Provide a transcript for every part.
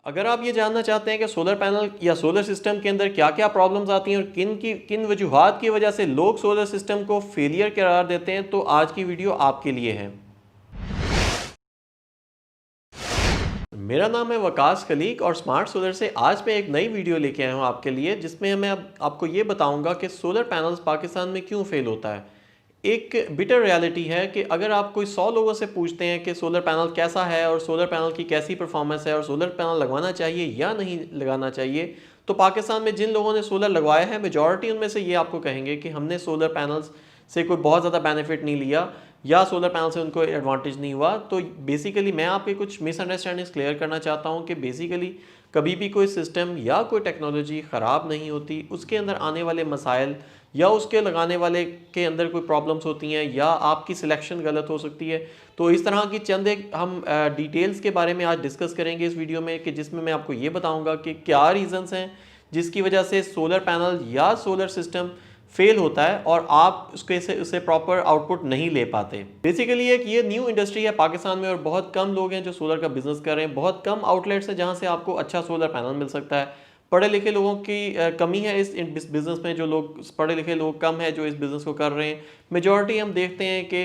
अगर आप ये जानना चाहते हैं कि सोलर पैनल या सोलर सिस्टम के अंदर क्या क्या प्रॉब्लम्स आती हैं और किन वजूहात की वजह से लोग सोलर सिस्टम को फेलियर करार देते हैं, तो आज की वीडियो आपके लिए है। मेरा नाम है वकास खलीक और स्मार्ट सोलर से आज मैं एक नई वीडियो लेके आया हूँ आपके लिए, जिसमें मैं अब आपको ये बताऊंगा कि सोलर पैनल्स पाकिस्तान में क्यों फेल होता है। एक बिटर रियलिटी है कि अगर आप कोई 100 लोगों से पूछते हैं कि सोलर पैनल कैसा है और सोलर पैनल की कैसी परफॉर्मेंस है और सोलर पैनल लगवाना चाहिए या नहीं लगाना चाहिए, तो पाकिस्तान में जिन लोगों ने सोलर लगवाया है मेजॉरिटी उनमें से ये आपको कहेंगे कि हमने सोलर पैनल्स से कोई बहुत ज़्यादा बेनिफिट नहीं लिया या सोलर पैनल से उनको एडवांटेज नहीं हुआ। तो बेसिकली मैं आपके कुछ मिसअंडरस्टैंडिंग्स क्लियर करना चाहता हूँ कि बेसिकली कभी भी कोई सिस्टम या कोई टेक्नोलॉजी ख़राब नहीं होती, उसके अंदर आने वाले मसाइल या उसके लगाने वाले के अंदर कोई प्रॉब्लम्स होती हैं या आपकी सिलेक्शन गलत हो सकती है। तो इस तरह की चंद एक हम डिटेल्स के बारे में आज डिस्कस करेंगे इस वीडियो में, कि जिसमें मैं आपको ये बताऊंगा कि क्या रीज़न्स हैं जिसकी वजह से सोलर पैनल या सोलर सिस्टम फेल होता है और आप उससे प्रॉपर आउटपुट नहीं ले पाते। बेसिकली एक ये न्यू इंडस्ट्री है पाकिस्तान में और बहुत कम लोग हैं जो सोलर का बिजनेस कर रहे हैं। बहुत कम आउटलेट्स हैं जहां से आपको अच्छा सोलर पैनल मिल सकता है। पढ़े लिखे लोगों की कमी है इस बिज़नेस में। जो लोग पढ़े लिखे लोग कम है जो इस बिज़नेस को कर रहे हैं। मेजॉरिटी हम देखते हैं कि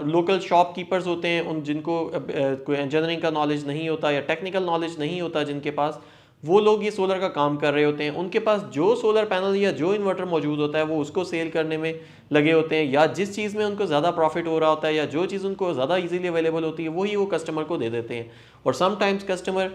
लोकल शॉपकीपर्स होते हैं, उन जिनको कोई इंजीनियरिंग का नॉलेज नहीं होता या टेक्निकल नॉलेज नहीं होता जिनके पास, वो लोग ये सोलर का काम कर रहे होते हैं। उनके पास जो सोलर पैनल या जो इन्वर्टर मौजूद होता है वो उसको सेल करने में लगे होते हैं, या जिस चीज़ में उनको ज़्यादा प्रॉफिट हो रहा होता है या जो चीज़ उनको ज़्यादा इजीली अवेलेबल होती है वही वो कस्टमर को दे देते हैं। और समटाइम्स कस्टमर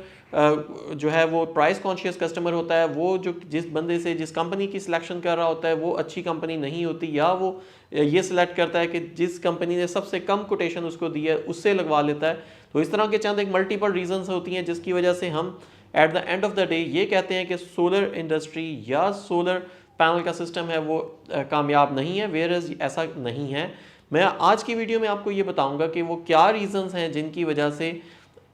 जो है वो प्राइस कॉन्शियस कस्टमर होता है। वो जो जिस बंदे से जिस कंपनी की सिलेक्शन कर रहा होता है वो अच्छी कंपनी नहीं होती, या वो ये सिलेक्ट करता है कि जिस कंपनी ने सबसे कम कोटेशन उसको दी है उससे लगवा लेता है। तो इस तरह के चंद एक मल्टीपल रीजंस होती हैं जिसकी वजह से हम at the end of the day ये कहते हैं कि सोलर इंडस्ट्री या सोलर पैनल का सिस्टम है वो कामयाब नहीं है, वेयर ऐसा नहीं है। मैं आज की वीडियो में आपको ये बताऊंगा कि वो क्या रीजंस हैं जिनकी वजह से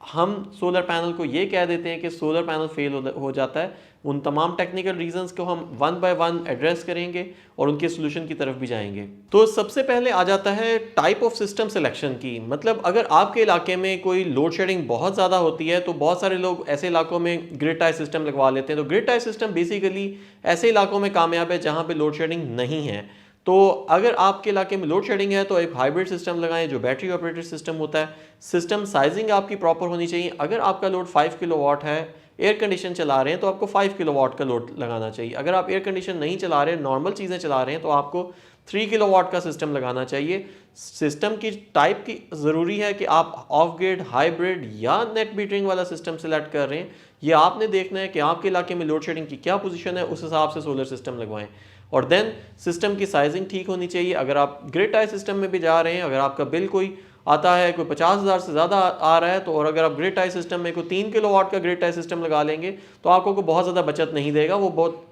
हम सोलर पैनल को ये कह देते हैं कि सोलर पैनल फेल हो जाता है। उन तमाम टेक्निकल रीजंस को हम वन बाय वन एड्रेस करेंगे और उनके सोल्यूशन की तरफ भी जाएंगे। तो सबसे पहले आ जाता है टाइप ऑफ सिस्टम सिलेक्शन की। मतलब अगर आपके इलाके में कोई लोड शेडिंग बहुत ज़्यादा होती है तो बहुत सारे लोग ऐसे इलाकों में ग्रिड टाई सिस्टम लगवा लेते हैं। तो ग्रिड टाई सिस्टम बेसिकली ऐसे इलाकों में कामयाब है जहाँ पे लोड शेडिंग नहीं है। तो अगर आपके इलाके में लोड शेडिंग है तो एक हाइब्रिड सिस्टम लगाएं जो बैटरी ऑपरेटेड सिस्टम होता है। सिस्टम साइजिंग आपकी प्रॉपर होनी चाहिए। अगर आपका लोड 5 किलोवाट है, एयर कंडीशन चला रहे हैं, तो आपको 5 किलोवाट का लोड लगाना चाहिए। अगर आप एयर कंडीशन नहीं चला रहे, नॉर्मल चीज़ें चला रहे हैं, तो आपको 3 किलोवाट का सिस्टम लगाना चाहिए। सिस्टम की टाइप की ज़रूरी है कि आप ऑफ ग्रिड, हाइब्रिड या नेट मीटरिंग वाला सिस्टम सेलेक्ट कर रहे हैं। ये आपने देखना है कि आपके इलाके में लोड शेडिंग की क्या पोजीशन है, उस हिसाब से सोलर सिस्टम लगवाएं। और देन सिस्टम की साइजिंग ठीक होनी चाहिए। अगर आप ग्रिड टाई सिस्टम में भी जा रहे हैं, अगर आपका बिल कोई आता है कोई 50,000 से ज़्यादा आ रहा है, तो और अगर आप ग्रिड टाई सिस्टम में कोई 3 किलोवाट का ग्रिड टाई सिस्टम लगा लेंगे तो आपको कोई बहुत ज़्यादा बचत नहीं देगा। वो बहुत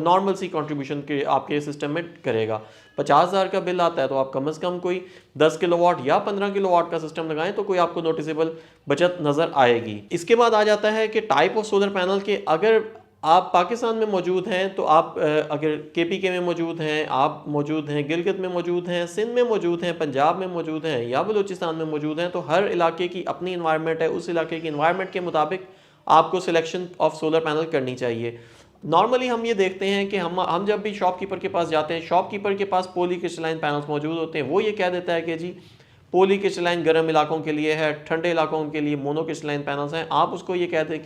नॉर्मल सी कंट्रीब्यूशन के आपके सिस्टम में करेगा। 50,000 का बिल आता है तो आप कम से कम कोई 10 किलोवाट या 15 किलोवाट का सिस्टम लगाएं तो कोई आपको नोटिसेबल बचत नज़र आएगी। इसके बाद आ जाता है कि टाइप ऑफ सोलर पैनल के। अगर आप पाकिस्तान में मौजूद हैं तो आप अगर केपीके में मौजूद हैं, आप मौजूद हैं गिलगित में मौजूद हैं, सिंध में मौजूद हैं, पंजाब में मौजूद हैं या बलूचिस्तान में मौजूद हैं, तो हर इलाके की अपनी इन्वायरमेंट है। उस इलाके की इन्वायरमेंट के मुताबिक आपको सिलेक्शन ऑफ सोलर पैनल करनी चाहिए। नॉर्मली हम ये देखते हैं कि हम जब भी शॉपकीपर के पास जाते हैं, शॉपकीपर के पास पॉली क्रिस्टलाइन पैनल्स मौजूद होते हैं। वो ये कह देता है कि जी पॉली क्रिस्टलाइन गर्म इलाकों के लिए है, ठंडे इलाकों के लिए मोनो क्रिस्टलाइन पैनल्स हैं। आप उसको ये कहते हैं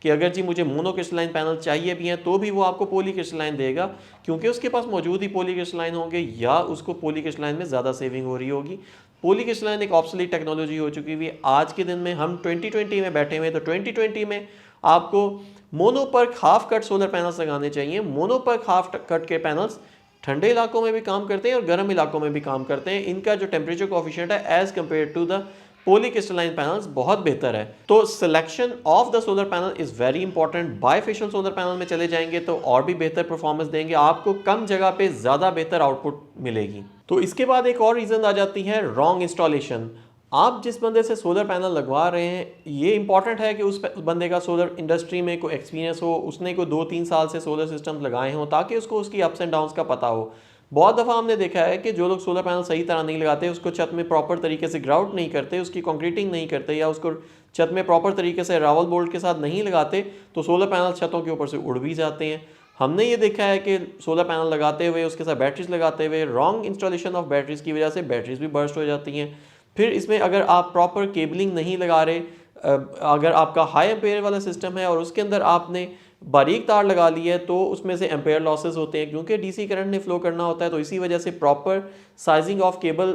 कि अगर जी मुझे मोनो क्रिस्टलाइन पैनल चाहिए भी हैं तो भी वो आपको पॉली क्रिस्टलाइन देगा, क्योंकि उसके पास मौजूद ही पॉली क्रिस्टलाइन होंगे या उसको पॉली क्रिस्टलाइन में ज़्यादा सेविंग हो रही होगी। पॉली क्रिस्टलाइन एक ऑब्सोलीट टेक्नोलॉजी हो चुकी हुई है आज के दिन में। हम 2020 में बैठे हुए, तो 2020 में आपको मोनो पर हाफ कट सोलर पैनल्स लगाने चाहिए। मोनो पर हाफ कट के पैनल्स ठंडे इलाकों में भी काम करते हैं और गर्म इलाकों में भी काम करते हैं। इनका जो टेम्परेचर कोएफिशिएंट है as compare to the polycrystalline panels बहुत बेहतर है। तो selection of the solar panel is very important. Bifacial solar panel में चले जाएंगे तो और भी बेहतर परफॉर्मेंस देंगे, आपको कम जगह पे ज़्यादा बेहतर आउटपुट मिलेगी। तो इसके बाद एक और रीज़न आ जाती है रॉन्ग इंस्टॉलेशन। आप जिस बंदे से सोलर पैनल लगवा रहे हैं, ये इंपॉर्टेंट है कि उस बंदे का सोलर इंडस्ट्री में कोई एक्सपीरियंस हो, उसने कोई 2-3 साल से सोलर सिस्टम लगाए हों ताकि उसको उसकी अप्स एंड डाउन्स का पता हो। बहुत दफ़ा हमने देखा है कि जो लोग सोलर पैनल सही तरह नहीं लगाते, उसको छत में प्रॉपर तरीके से ग्राउट नहीं करते, उसकी कंक्रीटिंग नहीं करते या उसको छत में प्रॉपर तरीके से रावल बोल्ट के साथ नहीं लगाते, तो सोलर पैनल छतों के ऊपर से उड़ भी जाते हैं। हमने ये देखा है कि सोलर पैनल लगाते हुए, उसके साथ बैटरीज लगाते हुए, रॉन्ग इंस्टॉलेशन ऑफ बैटरीज की वजह से बैटरीज भी बर्स्ट हो जाती हैं। फिर इसमें अगर आप प्रॉपर केबलिंग नहीं लगा रहे, अगर आपका हाई एम्पेयर वाला सिस्टम है और उसके अंदर आपने बारीक तार लगा ली है, तो उसमें से एम्पेयर लॉसेस होते हैं, क्योंकि डीसी करंट ने फ्लो करना होता है। तो इसी वजह से proper sizing of cable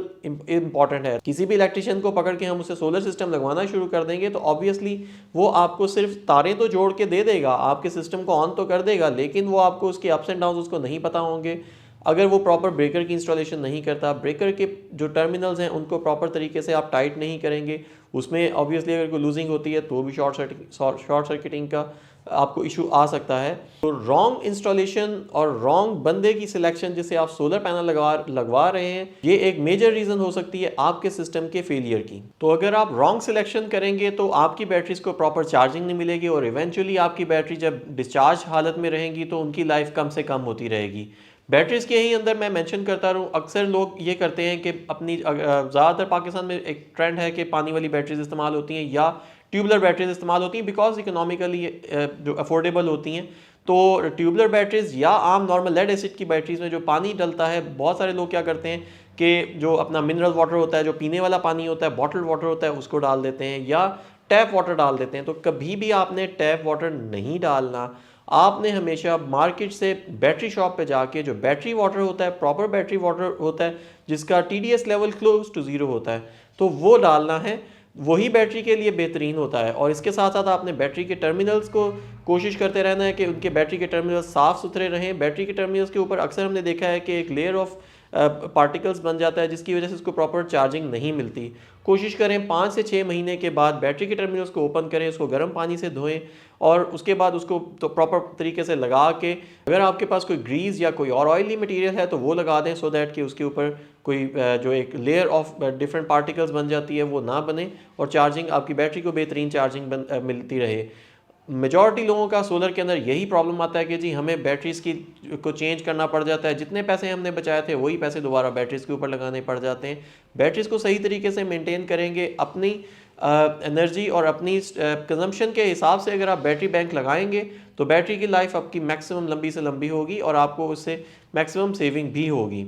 important है। किसी भी इलेक्ट्रिशियन को पकड़ के हम उसे सोलर सिस्टम लगवाना शुरू कर देंगे तो ऑब्वियसली वो आपको सिर्फ तारें तो जोड़ के दे देगा, आपके सिस्टम को ऑन तो कर देगा, लेकिन वो आपको उसके अप्स एंड डाउन उसको नहीं पता होंगे। अगर वो प्रॉपर ब्रेकर की इंस्टॉलेशन नहीं करता, ब्रेकर के जो टर्मिनल्स हैं उनको प्रॉपर तरीके से आप टाइट नहीं करेंगे, उसमें ऑब्वियसली अगर कोई लूजिंग होती है तो भी शॉर्ट सर्किटिंग का आपको इशू आ सकता है। तो रॉन्ग इंस्टॉलेशन और रॉन्ग बंदे की सिलेक्शन जिसे आप सोलर पैनल लगवा रहे हैं, ये एक मेजर रीज़न हो सकती है आपके सिस्टम के फेलियर की। तो अगर आप रॉन्ग सिलेक्शन करेंगे तो आपकी बैटरीज को प्रॉपर चार्जिंग नहीं मिलेगी और इवेंचुअली आपकी बैटरी जब डिस्चार्ज हालत में रहेंगी तो उनकी लाइफ कम से कम होती रहेगी। बैटरीज के ही अंदर मैं मेंशन करता रहूँ, अक्सर लोग ये करते हैं कि अपनी ज़्यादातर पाकिस्तान में एक ट्रेंड है कि पानी वाली बैटरीज इस्तेमाल होती हैं या ट्यूबलर बैटरीज इस्तेमाल होती हैं, बिकॉज इकोनॉमिकली जो अफोर्डेबल होती हैं। तो ट्यूबलर बैटरीज या आम नॉर्मल लेड एसिड की बैटरीज में जो पानी डलता है, बहुत सारे लोग क्या करते हैं कि जो अपना मिनरल वाटर होता है, जो पीने वाला पानी होता है, बॉटल वाटर होता है, उसको डाल देते हैं या टैप वाटर डाल देते हैं। तो कभी भी आपने टैप वाटर नहीं डालना, आपने हमेशा मार्केट से बैटरी शॉप पे जाके जो बैटरी वाटर होता है, प्रॉपर बैटरी वाटर होता है जिसका TDS लेवल क्लोज टू 0 होता है, तो वो डालना है। वही बैटरी के लिए बेहतरीन होता है। और इसके साथ साथ आपने बैटरी के टर्मिनल्स को कोशिश करते रहना है कि उनके बैटरी के टर्मिनल्स साफ़ सुथरे रहें। बैटरी के टर्मिनल्स के ऊपर अक्सर हमने देखा है कि एक लेयर ऑफ पार्टिकल्स बन जाता है जिसकी वजह से उसको प्रॉपर चार्जिंग नहीं मिलती। कोशिश करें 5 से 6 महीने के बाद बैटरी के टर्मिनल्स को ओपन करें, उसको गर्म पानी से धोएं और उसके बाद उसको तो प्रॉपर तरीके से लगा के, अगर आपके पास कोई ग्रीस या कोई और ऑयली मटेरियल है तो वो लगा दें, सो दैट कि उसके ऊपर कोई जो एक लेयर ऑफ डिफरेंट पार्टिकल्स बन जाती है वो ना बने और चार्जिंग आपकी बैटरी को बेहतरीन चार्जिंग मिलती रहे। मेजॉरिटी लोगों का सोलर के अंदर यही प्रॉब्लम आता है कि जी हमें बैटरीज की को चेंज करना पड़ जाता है, जितने पैसे हमने बचाए थे वही पैसे दोबारा बैटरीज के ऊपर लगाने पड़ जाते हैं। बैटरीज को सही तरीके से मेंटेन करेंगे, अपनी एनर्जी और अपनी कंजम्पशन के हिसाब से अगर आप बैटरी बैंक लगाएंगे तो बैटरी की लाइफ आपकी मैक्सिमम लंबी से लंबी होगी और आपको उससे मैक्सिमम सेविंग भी होगी।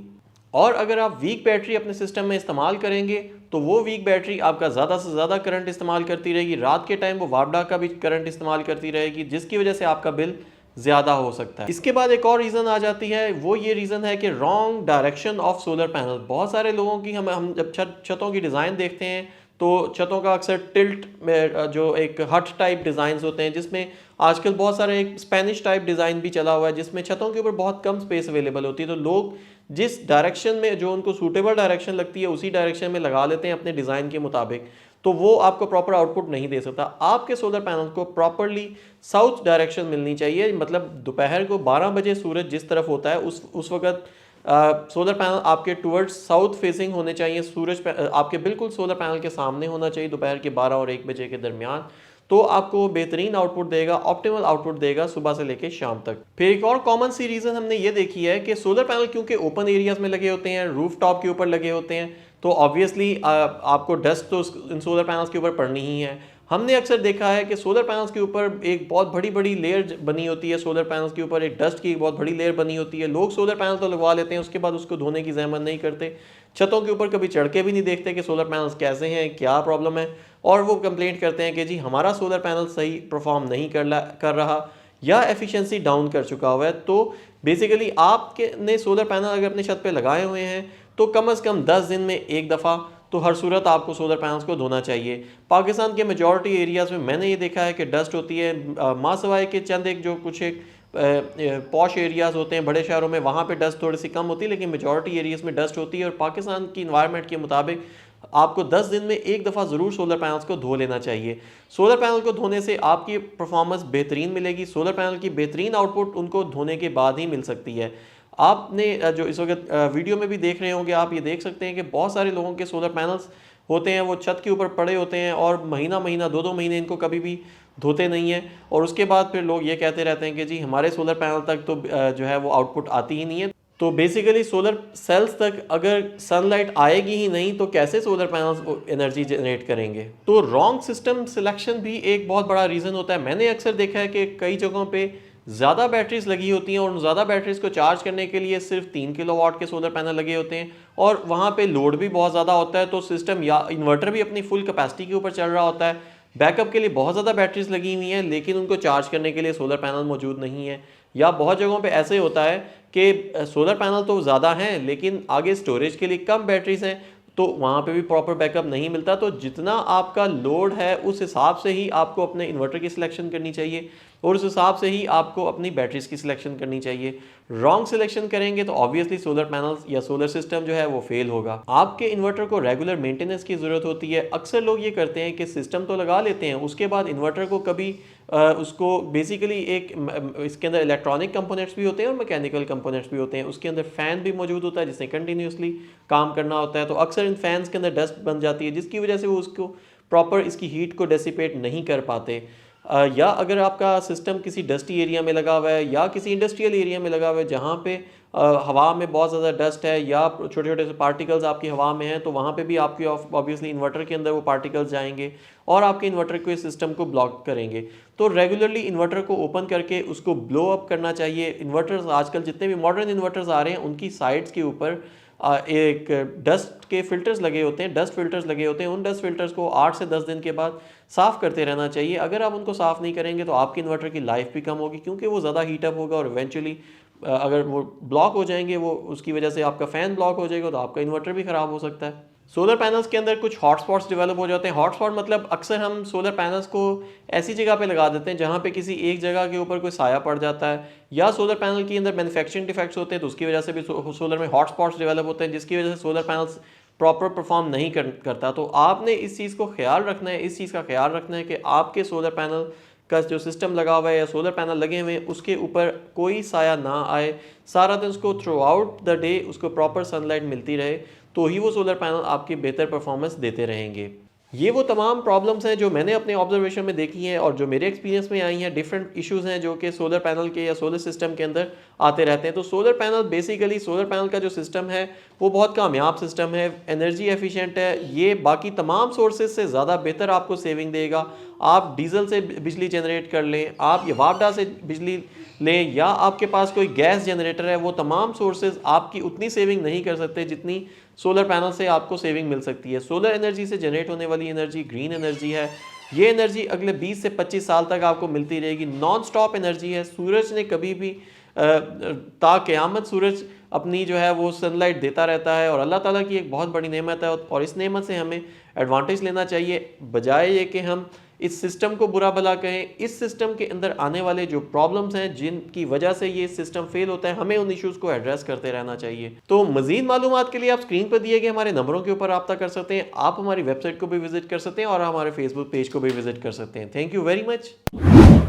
और अगर आप वीक बैटरी अपने सिस्टम में इस्तेमाल करेंगे तो वो वीक बैटरी आपका ज़्यादा से ज़्यादा करंट इस्तेमाल करती रहेगी, रात के टाइम वो वापडा का भी करंट इस्तेमाल करती रहेगी, जिसकी वजह से आपका बिल ज़्यादा हो सकता है। इसके बाद एक और रीज़न आ जाती है, वो ये रीज़न है कि wrong direction of solar panel. बहुत सारे लोगों की हम जब छतों की डिज़ाइन देखते हैं तो छतों का अक्सर टिल्ट में जो एक हट टाइप डिज़ाइंस होते हैं, जिसमें आजकल बहुत सारे एक स्पेनिश टाइप डिज़ाइन भी चला हुआ है जिसमें छतों के ऊपर बहुत कम स्पेस अवेलेबल होती है, तो लोग जिस डायरेक्शन में जो उनको सूटेबल डायरेक्शन लगती है उसी डायरेक्शन में लगा लेते हैं अपने डिज़ाइन के मुताबिक, तो वो आपको प्रॉपर आउटपुट नहीं दे सकता। आपके सोलर पैनल को प्रॉपरली साउथ डायरेक्शन मिलनी चाहिए, मतलब दोपहर को 12 बजे सूरज जिस तरफ होता है उस वक्त सोलर पैनल आपके टुवर्ड्स साउथ फेसिंग होने चाहिए। सूरज आपके बिल्कुल सोलर पैनल के सामने होना चाहिए दोपहर के 12 और 1 बजे के दरमियान, तो आपको बेहतरीन आउटपुट देगा, ऑप्टिमल आउटपुट देगा सुबह से लेकर शाम तक। फिर एक और कॉमन सी रीज़न हमने ये देखी है कि सोलर पैनल क्योंकि ओपन एरियाज में लगे होते हैं, रूफ टॉप के ऊपर लगे होते हैं, तो ऑब्वियसली आपको डस्ट तो इन सोलर पैनल्स के ऊपर पड़नी ही है। हमने अक्सर देखा है कि सोलर पैनल्स के ऊपर एक बहुत बड़ी बड़ी लेयर बनी होती है, सोलर पैनल्स के ऊपर एक डस्ट की बहुत बड़ी लेयर बनी होती है। लोग सोलर पैनल तो लगवा लेते हैं, उसके बाद उसको धोने की जहमत नहीं करते, छतों के ऊपर कभी चढ़ के भी नहीं देखते कि सोलर पैनल्स कैसे हैं, क्या प्रॉब्लम है, और वो कंप्लेंट करते हैं कि जी हमारा सोलर पैनल सही परफॉर्म नहीं कर रहा या एफिशिएंसी डाउन कर चुका हुआ है। तो बेसिकली आपके ने सोलर पैनल अगर अपने छत पे लगाए हुए हैं तो कम से कम 10 दिन में एक दफ़ा तो हर सूरत आपको सोलर पैनल्स को धोना चाहिए। पाकिस्तान के मेजॉरिटी एरियाज़ में मैंने ये देखा है कि डस्ट होती है, माँ सवाए के चंद एक जो कुछ एक पॉश एरियाज़ होते हैं बड़े शहरों में, वहाँ पे डस्ट थोड़ी सी कम होती है, लेकिन मेजॉरिटी एरियाज़ में डस्ट होती है। और पाकिस्तान की इन्वायरमेंट के मुताबिक आपको 10 दिन में एक दफ़ा ज़रूर सोलर पैनल्स को धो लेना चाहिए। सोलर पैनल को धोने से आपकी परफॉर्मेंस बेहतरीन मिलेगी, सोलर पैनल की बेहतरीन आउटपुट उनको धोने के बाद ही मिल सकती है। आपने जो इस वक्त वीडियो में भी देख रहे होंगे, आप ये देख सकते हैं कि बहुत सारे लोगों के सोलर पैनल्स होते हैं वो छत के ऊपर पड़े होते हैं और महीना 2-2 महीने इनको कभी भी धोते नहीं हैं, और उसके बाद फिर लोग ये कहते रहते हैं कि जी हमारे सोलर पैनल तक तो जो है वो आउटपुट आती ही नहीं है। तो बेसिकली सोलर सेल्स तक अगर सनलाइट आएगी ही नहीं तो कैसे सोलर पैनल्स एनर्जी जनरेट करेंगे। तो रॉन्ग सिस्टम सिलेक्शन भी एक बहुत बड़ा रीज़न होता है। मैंने अक्सर देखा है कि कई जगहों पे ज़्यादा बैटरीज लगी होती हैं और उन ज़्यादा बैटरीज को चार्ज करने के लिए सिर्फ 3 किलोवाट के सोलर पैनल लगे होते हैं और वहाँ पे लोड भी बहुत ज़्यादा होता है, तो सिस्टम या इन्वर्टर भी अपनी फुल कैपेसिटी के ऊपर चल रहा होता है, बैकअप के लिए बहुत ज़्यादा बैटरीज लगी हुई हैं लेकिन उनको चार्ज करने के लिए सोलर पैनल मौजूद नहीं है। या बहुत जगहों पे ऐसे होता है कि सोलर पैनल तो ज़्यादा हैं लेकिन आगे स्टोरेज के लिए कम बैटरीज हैं, तो वहाँ पे भी प्रॉपर बैकअप नहीं मिलता। तो जितना आपका लोड है उस हिसाब से ही आपको अपने इन्वर्टर की सिलेक्शन करनी चाहिए और उस हिसाब से ही आपको अपनी बैटरीज की सिलेक्शन करनी चाहिए। रॉन्ग सिलेक्शन करेंगे तो ऑब्वियसली सोलर पैनल्स या सोलर सिस्टम जो है वो फेल होगा। आपके इन्वर्टर को रेगुलर मेंटेनेंस की ज़रूरत होती है। अक्सर लोग ये करते हैं कि सिस्टम तो लगा लेते हैं, उसके बाद इन्वर्टर को कभी उसको बेसिकली एक इसके अंदर इलेक्ट्रॉनिक कंपोनेंट्स भी होते हैं और मैकेनिकल कंपोनेंट्स भी होते हैं, उसके अंदर फ़ैन भी मौजूद होता है जिससे कंटिन्यूसली काम करना होता है। तो अक्सर इन फैंस के अंदर डस्ट बन जाती है जिसकी वजह से वो उसको प्रॉपर इसकी हीट को डेसिपेट नहीं कर पाते। या अगर आपका सिस्टम किसी डस्टी एरिया में लगा हुआ है या किसी इंडस्ट्रियल एरिया में लगा हुआ है जहाँ पे हवा में बहुत ज़्यादा डस्ट है या छोटे छोटे से पार्टिकल्स आपकी हवा में हैं, तो वहाँ पे भी आपकी ऑब्वियसली इन्वर्टर के अंदर वो पार्टिकल्स जाएंगे और आपके इन्वर्टर के सिस्टम को ब्लॉक करेंगे। तो रेगुलरली इन्वर्टर को ओपन करके उसको ब्लो अप करना चाहिए। इन्वर्टर्स आजकल जितने भी मॉडर्न इन्वर्टर्स आ रहे हैं उनकी साइड्स के ऊपर एक डस्ट के फिल्टर्स लगे होते हैं, डस्ट फिल्टर्स लगे होते हैं। उन डस्ट फिल्टर्स को 8 से 10 दिन के बाद साफ़ करते रहना चाहिए। अगर आप उनको साफ़ नहीं करेंगे तो आपके इन्वर्टर की लाइफ भी कम होगी क्योंकि वो ज़्यादा हीटअप होगा और इवेंचुअली अगर वो ब्लॉक हो जाएंगे, वो उसकी वजह से आपका फ़ैन ब्लॉक हो जाएगा तो आपका इन्वर्टर भी ख़राब हो सकता है। सोलर पैनल्स के अंदर कुछ हॉटस्पॉट्स डेवलप हो जाते हैं। हॉटस्पॉट मतलब अक्सर हम सोलर पैनल्स को ऐसी जगह पे लगा देते हैं जहाँ पे किसी एक जगह के ऊपर कोई साया पड़ जाता है या सोलर पैनल के अंदर मैन्युफैक्चरिंग डिफेक्ट्स होते हैं, तो उसकी वजह से भी सोलर में हॉटस्पॉट्स डेवलप होते हैं जिसकी वजह से सोलर पैनल्स प्रॉपर परफॉर्म नहीं करता। तो आपने इस चीज़ को ख्याल रखना है, इस चीज़ का ख्याल रखना है कि आपके सोलर पैनल का जो सिस्टम लगा हुआ है या सोलर पैनल लगे हुए हैं उसके ऊपर कोई साया ना आए। सारा दिन उसको थ्रू आउट द डे उसको प्रॉपर सनलाइट मिलती रहे तो ही वो सोलर पैनल आपकी बेहतर परफॉर्मेंस देते रहेंगे। ये वो तमाम प्रॉब्लम्स हैं जो मैंने अपने ऑब्जर्वेशन में देखी हैं और जो मेरे एक्सपीरियंस में आई हैं। डिफरेंट इश्यूज़ हैं जो कि सोलर पैनल के या सोलर सिस्टम के अंदर आते रहते हैं। तो solar panel basically solar panel का जो सिस्टम है वो बहुत कामयाब सिस्टम है, एनर्जी एफिशिएंट है। ये बाकी तमाम सोर्सेज से ज़्यादा बेहतर आपको सेविंग देगा। आप डीजल से बिजली जनरेट कर लें, आप ये वापडा से बिजली लें या आपके पास कोई गैस जनरेटर है, वो तमाम सोर्सेज आपकी उतनी सेविंग नहीं कर सकते जितनी सोलर पैनल से आपको सेविंग मिल सकती है। सोलर एनर्जी से जनरेट होने वाली एनर्जी ग्रीन एनर्जी है। ये एनर्जी अगले 20 से 25 साल तक आपको मिलती रहेगी। नॉन स्टॉप एनर्जी है। सूरज ने कभी भी ता क़यामत सूरज अपनी जो है वो सनलाइट देता रहता है और अल्लाह ताला की एक बहुत बड़ी नेमत है और इस नेमत से हमें एडवांटेज लेना चाहिए बजाय ये कि हम इस सिस्टम को बुरा भला कहें। इस सिस्टम के अंदर आने वाले जो प्रॉब्लम्स हैं जिनकी वजह से ये सिस्टम फेल होता है, हमें उन इश्यूज़ को एड्रेस करते रहना चाहिए। तो मज़ीद मालूमात के लिए आप स्क्रीन पर दिए गए हमारे नंबरों के ऊपर रब्ता कर सकते हैं। आप हमारी वेबसाइट को भी विजिट कर सकते हैं और हमारे फेसबुक पेज को भी विजिट कर सकते हैं। Thank you very much.